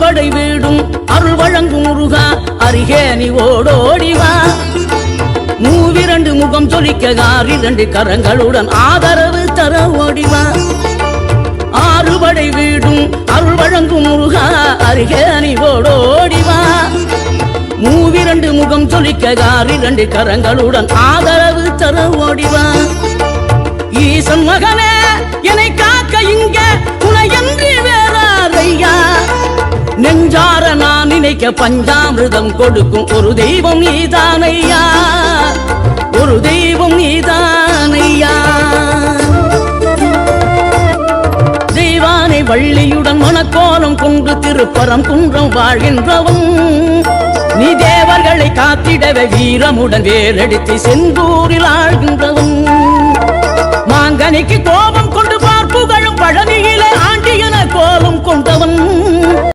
அறுபடை வீடும் அருள் வழங்கும் முருகா அருகே நீ ஓடோடிவா. மூவிரண்டு முகம் சொலிக்க ஆறிரண்டு கரங்களுடன் ஆதரவு தர ஓடிவா. ஆறுபடை வீடும் அருள் வழங்கும் முருகா அருகே நீ ஓடோடிவா. மூவிரண்டு முகம் சொலிக்க ஆறிரண்டு கரங்களுடன் ஆதரவு தர ஓடிவா. ஈசன் மகனே என்னை காக்க இங்க துணையன்றி வேறாரையா. நெஞ்சார நான் நினைக்க பஞ்சாமிர்தம் கொடுக்கும் ஒரு தெய்வம் நீதானையா, ஒரு தெய்வம் நீதானையா. தெய்வானை வள்ளியுடன் மணக்கோலம் கொண்டு திருப்பரம் குன்றம் வாழ்கின்றவன். நீ தேவர்களை காத்திடவே வீரமுடன் வேலெடுத்து செந்தூரில் ஆழ்கின்றவன். மாங்கனிக்கு கோபம் கொண்டு பார்ப்புகளும் பழனியிலே ஆண்டியன கோலம் கொண்டவன்.